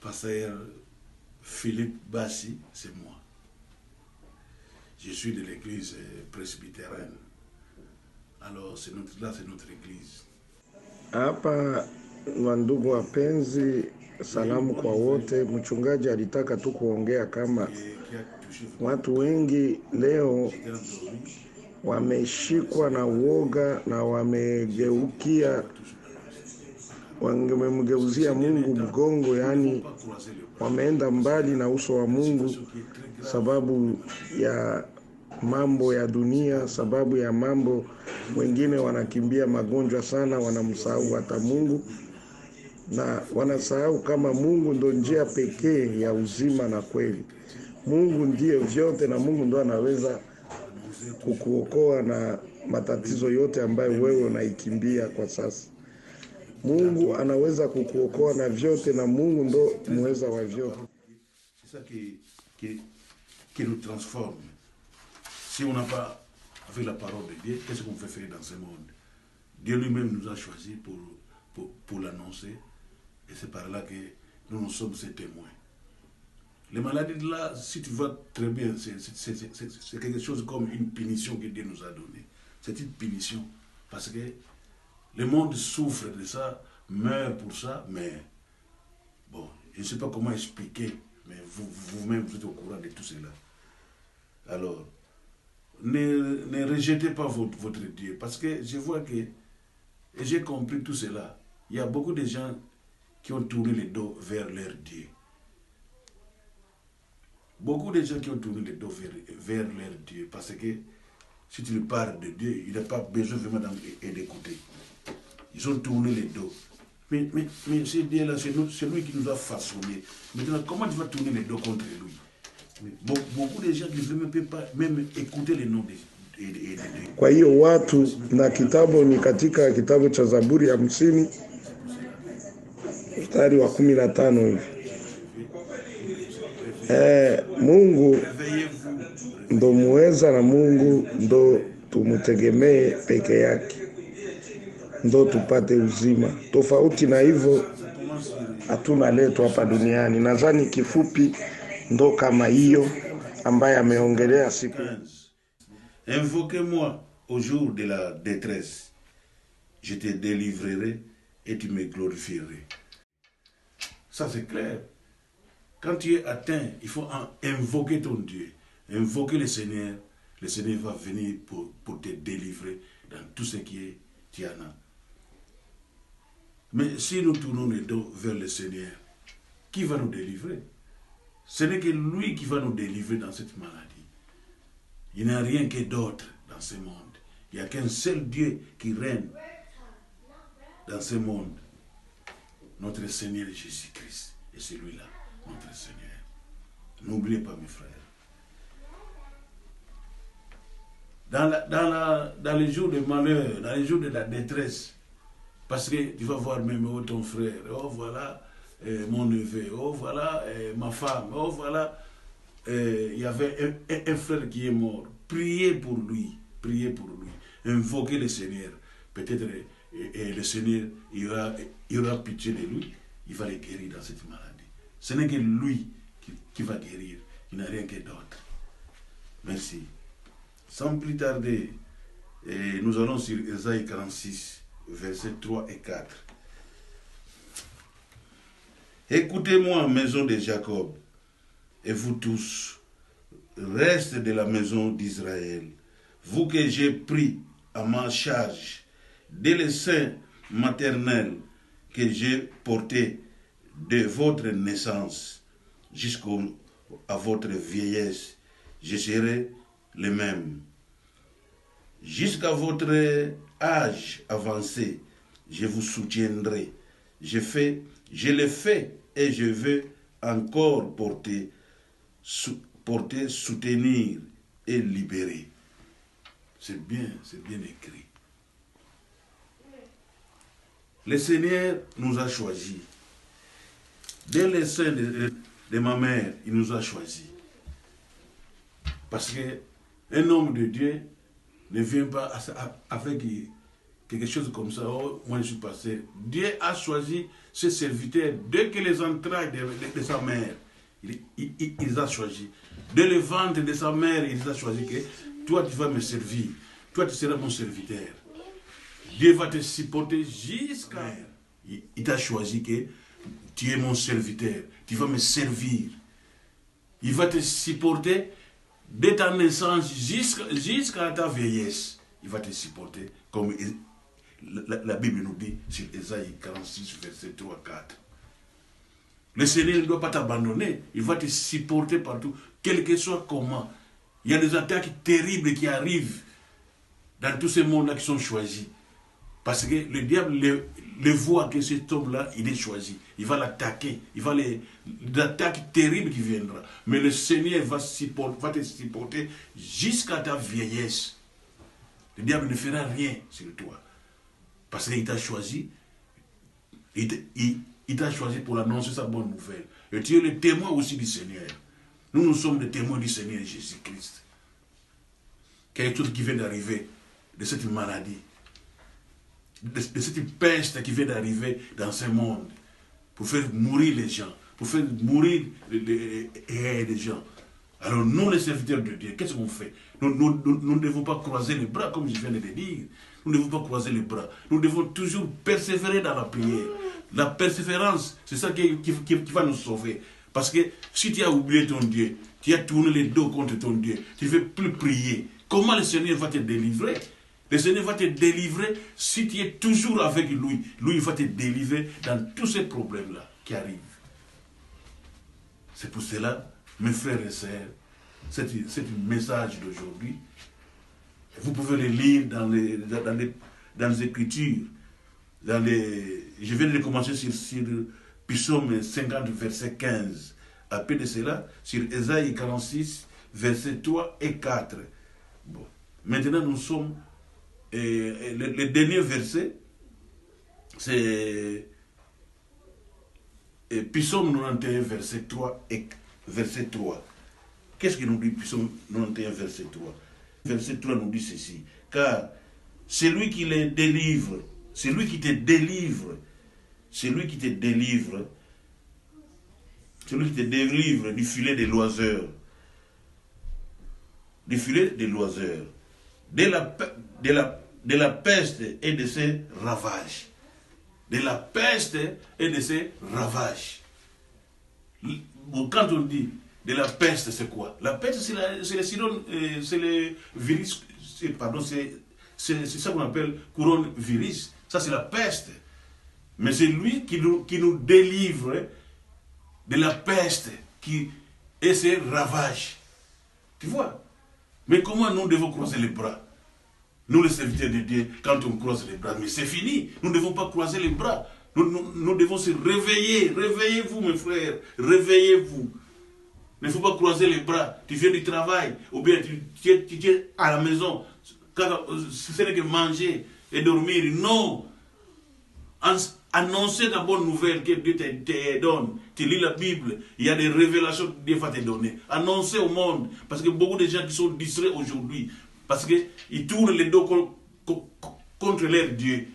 Pasteur Philippe Bassi, c'est moi. Je suis de l'église presbytérienne. Alors, c'est notre église. Hapa wandugu wapenzi, salamu kwa wote. Mchungaji alitaka tu kuongea kama watu wengi leo wameshikwa na uoga na wamemgeuzia Mungu mgongo, yani wameenda mbali na uso wa Mungu sababu ya mambo ya dunia, sababu ya mambo. Wengine wanakimbia magonjwa sana, wanamsahau hata Mungu, na wanasahau kama Mungu ndo njia pekee ya uzima na kweli. Mungu ndiye vyote, na Mungu ndo anaweza kukuokoa na matatizo yote ambayo wewe unaikimbia kwa sasa. Mungu anaweza kukuokoa na vyote, na Mungu ndo muweza wa vyote. C'est ça qui nous transforme. Si on n'a pas fait la parole de Dieu, qu'est-ce qu'on fait faire dans ce monde? Dieu lui-même nous a choisis pour l'annoncer. Et c'est par là que nous sommes ses témoins. Les maladies de là, si tu vois très bien, c'est quelque chose comme une punition que Dieu nous a donnée. C'est une punition. Parce que le monde souffre de ça, meurt pour ça, mais bon, je ne sais pas comment expliquer, mais vous-même, vous êtes au courant de tout cela. Alors, ne rejetez pas votre Dieu, parce que je vois que, et j'ai compris tout cela, il y a beaucoup de gens qui ont tourné le dos vers leur Dieu. Beaucoup de gens qui ont tourné le dos vers leur Dieu, parce que si tu lui parles de Dieu, il n'a pas besoin vraiment d'écouter. Ils ont tourné le dos. Mais ce Dieu-là, c'est lui qui nous a façonnés. Maintenant, comment tu vas tourner le dos contre lui? Beaucoup de gens qui ne peuvent pas même écouter les noms de Dieu. Kwa hiyo watu, na kitabu ni katika kitabu cha Zaburi ya 50 mstari wa 15 hivi. Mungu ndo muweza, na Mungu ndo tumutegemee peke yake, ndo tupate uzima. Tofauti na hivyo hatuna letu hapa duniani. Nadhani kifupi ndo kama hiyo ambaye ameongelea siku. Invoquez-moi au jour de la détresse, je te délivrerai et tu me glorifierais. Ça c'est clair. Quand tu es atteint, il faut invoquer ton Dieu, invoquer le Seigneur. Le Seigneur va venir pour te délivrer dans tout ce qui est Tiana. Mais si nous tournons le dos vers le Seigneur, qui va nous délivrer? Ce n'est que lui qui va nous délivrer dans cette maladie. Il n'y a rien que d'autre dans ce monde. Il n'y a qu'un seul Dieu qui règne dans ce monde. Notre Seigneur Jésus-Christ. Et c'est lui-là, notre Seigneur. N'oubliez pas, mes frères. Dans les jours de malheur, dans les jours de la détresse, parce que tu vas voir même ton frère, oh voilà mon neveu, oh voilà ma femme, oh voilà, il y avait un frère qui est mort. Priez pour lui, invoquez le Seigneur. Peut-être le Seigneur, il aura pitié de lui, il va le guérir dans cette maladie. Ce n'est que lui qui va guérir, il n'y a rien que d'autre. Merci. Sans plus tarder, nous allons sur Ésaïe 46, versets 3 et 4. Écoutez-moi, maison de Jacob, et vous tous, reste de la maison d'Israël, vous que j'ai pris à ma charge, dès le sein maternel que j'ai porté de votre naissance jusqu'à votre vieillesse, je serai le même. Jusqu'à votre âge avancé, je vous soutiendrai. Je l'ai fait et je veux encore porter, soutenir et libérer. C'est bien écrit. Le Seigneur nous a choisis. Dès le sein de ma mère, il nous a choisis. Parce qu'un homme de Dieu ne vient pas avec quelque chose comme ça. Oh, moi, je suis passé. Dieu a choisi ses serviteurs dès que les entrailles de sa mère. Il les a choisis. Dès le ventre de sa mère, il les a choisis que toi, tu vas me servir. Toi, tu seras mon serviteur. Dieu va te supporter jusqu'à... Il t'a choisi que tu es mon serviteur. Tu vas me servir. Il va te supporter dès ta naissance jusqu'à ta vieillesse. Il va te supporter comme la Bible nous dit sur Ésaïe 46, verset 3-4. Le Seigneur ne doit pas t'abandonner. Il va te supporter partout, quel que soit comment. Il y a des attaques terribles qui arrivent dans tous ces mondes-là qui sont choisis. Parce que le diable le voit que cet homme-là, il est choisi. Il va l'attaquer. Il va l'attaque terrible qui viendra. Mais le Seigneur va te supporter jusqu'à ta vieillesse. Le diable ne fera rien sur toi. Parce qu'il t'a choisi. Il t'a choisi pour annoncer sa bonne nouvelle. Et tu es le témoin aussi du Seigneur. Nous sommes des témoins du Seigneur Jésus-Christ. Quelque chose qui vient d'arriver de cette maladie, de cette peste qui vient d'arriver dans ce monde, pour faire mourir les gens, pour faire mourir les gens. Alors nous, les serviteurs de Dieu, qu'est-ce qu'on fait? Nous ne devons pas croiser les bras, comme je viens de le dire. Nous ne devons pas croiser les bras. Nous devons toujours persévérer dans la prière. La persévérance, c'est ça qui va nous sauver. Parce que si tu as oublié ton Dieu, tu as tourné les dos contre ton Dieu, tu ne veux plus prier, comment le Seigneur va te délivrer? Le Seigneur va te délivrer si tu es toujours avec lui. Lui, il va te délivrer dans tous ces problèmes-là qui arrivent. C'est pour cela, mes frères et sœurs, c'est un message d'aujourd'hui. Vous pouvez le lire dans les Écritures. Je viens de commencer sur Psaume 50, verset 15. Après de cela, sur Ésaïe 46, verset 3 et 4. Bon. Maintenant, nous sommes... le dernier verset, c'est Psaume 91, verset 3 et verset 3. Qu'est-ce qu'il nous dit, Psaume 91, verset 3? Verset 3 nous dit ceci. Car celui qui les délivre, celui qui te délivre, celui qui te délivre du filet des loiseurs, du filet des loiseurs, de la peste et de ses ravages. De la peste et de ses ravages. Quand on dit de la peste, c'est quoi? La peste, c'est le virus, pardon, c'est ça qu'on appelle coronavirus. Ça, c'est la peste. Mais c'est lui qui nous délivre de la peste et ses ravages. Tu vois? Mais comment nous devons croiser les bras? Nous, les serviteurs de Dieu, quand on croise les bras, mais c'est fini. Nous ne devons pas croiser les bras. Nous devons se réveiller. Réveillez-vous, mes frères. Réveillez-vous. Il ne faut pas croiser les bras. Tu viens du travail, ou bien tu es à la maison. Ce n'est que manger et dormir. Non. Annoncer la bonne nouvelle que Dieu te donne. Tu lis la Bible, il y a des révélations que Dieu va te donner. Annoncer au monde. Parce que beaucoup de gens qui sont distraits aujourd'hui, parce qu'ils tournent les dos contre leur Dieu.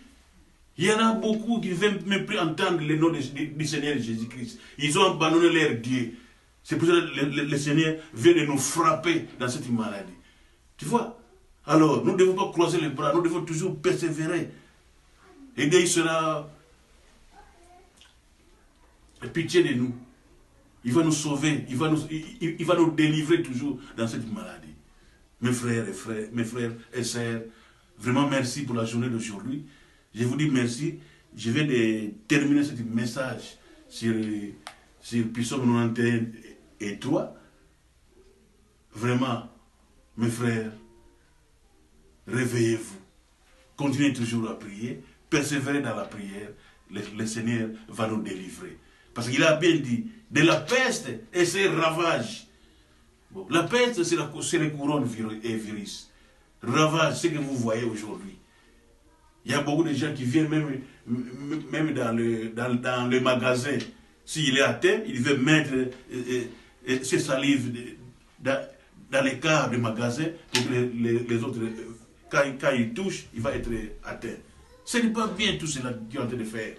Il y en a beaucoup qui ne veulent même plus entendre le nom du Seigneur Jésus-Christ. Ils ont abandonné leur Dieu. C'est pour ça que le Seigneur vient de nous frapper dans cette maladie. Tu vois? Alors, nous ne devons pas croiser les bras, nous devons toujours persévérer. Et Dieu sera pitié de nous. Il va nous sauver, il va nous délivrer toujours dans cette maladie. Mes frères et sœurs, vraiment merci pour la journée d'aujourd'hui. Je vous dis merci. Je viens de terminer ce message sur Psaume 91 et 3. Vraiment, mes frères, réveillez-vous. Continuez toujours à prier. Persévérez dans la prière. Le Seigneur va nous délivrer. Parce qu'il a bien dit, de la peste et ses ravages. Bon, la peste, c'est les couronnes et virus. Ravage, ce que vous voyez aujourd'hui. Il y a beaucoup de gens qui viennent même dans le magasin. S'il est atteint, il veut mettre ses salives dans les cadres du magasin pour que les autres, quand il touche, il va être atteint. Ce n'est pas bien tout cela qu'ils sont en train de faire.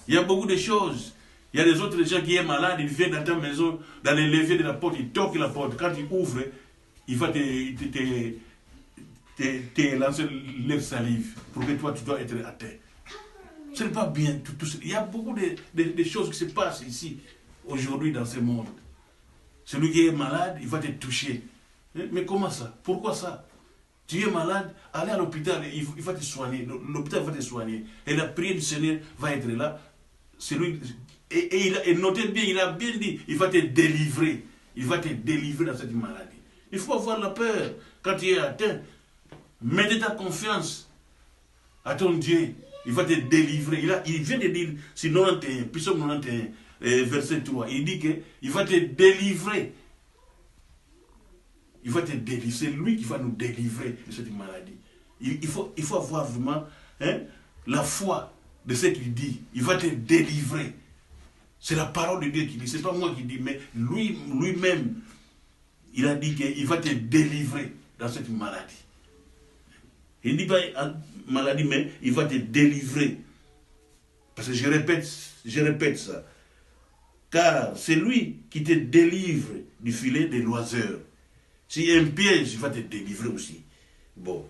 Il y a beaucoup de choses. Il y a des autres gens qui sont malades, ils viennent dans ta maison, dans les leviers de la porte, ils toquent la porte. Quand ils ouvrent, il va te lancer leur salive pour que toi, tu dois être à terre. Ce n'est pas bien tout cela. Il y a beaucoup de choses qui se passent ici, aujourd'hui, dans ce monde. Celui qui est malade, il va te toucher. Mais comment ça? Pourquoi ça? Tu es malade, allez à l'hôpital, il va te soigner. L'hôpital va te soigner. Et la prière du Seigneur va être là. Et notez bien, il a bien dit, il va te délivrer. Il va te délivrer dans cette maladie. Il faut avoir la peur. Quand tu es atteint, mets ta confiance à ton Dieu. Il va te délivrer. Il vient de dire, c'est 91, Psaume 91, verset 3. Il dit qu'il va te délivrer. Il va te délivrer. C'est lui qui va nous délivrer de cette maladie. Il faut avoir vraiment la foi de ce qu'il dit. Il va te délivrer. C'est la parole de Dieu qui dit. Ce n'est pas moi qui dis, mais lui-même, il a dit qu'il va te délivrer dans cette maladie. Il ne dit pas maladie, mais il va te délivrer. Parce que je répète ça. Car c'est lui qui te délivre du filet des l'oiseur. Si un piège, il va te délivrer aussi. Bon.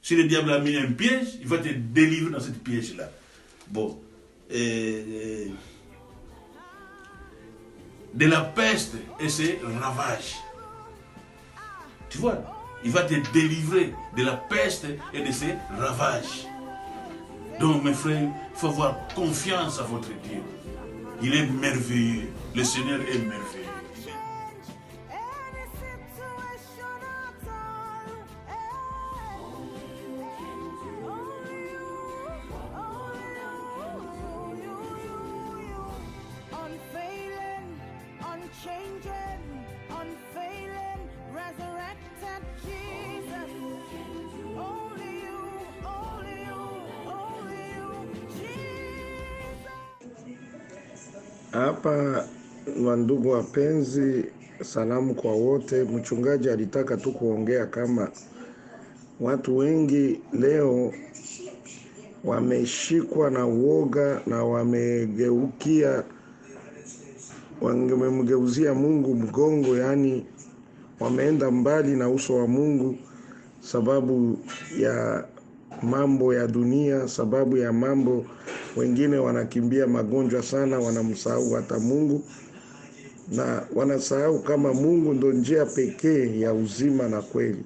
Si le diable a mis un piège, il va te délivrer dans ce piège-là. Bon. De la peste et ses ravages. Tu vois, il va te délivrer de la peste et de ses ravages. Donc, mes frères, il faut avoir confiance à votre Dieu. Il est merveilleux. Le Seigneur est merveilleux. Hapa wandugu wapenzi, salamu kwa wote. Mchungaji alitaka tu kuongea kama watu wengi leo wameshikwa na uoga na wamemgeuzia Mungu mgongo, yani wameenda mbali na uso wa Mungu sababu ya mambo ya dunia, sababu ya mambo. Wengine wanakimbia magonjwa sana, wanamsahau hata Mungu, na wanasahau kama Mungu ndo njia pekee ya uzima na kweli.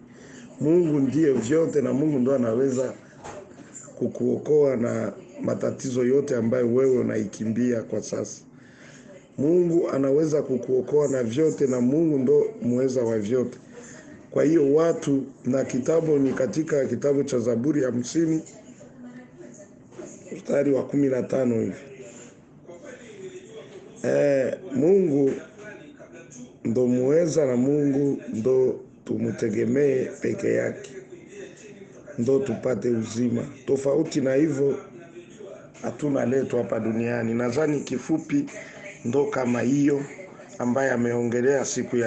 Mungu ndiye vyote, na Mungu ndo anaweza kukuokoa na matatizo yote ambayo wewe unaikimbia kwa sasa. Mungu anaweza kukuokoa na vyote, na Mungu ndo muweza wa vyote. Kwa hiyo watu, na kitabu ni katika kitabu cha Zaburi ya 50 mstari wa 15 hivi. Mungu ndo muweza, na Mungu ndo tumutegemee peke yake, ndo tupate uzima. Tofauti na hivyo hatuna letu hapa duniani. Nadhani kifupi ndo kama hiyo ambaye ameongelea siku ya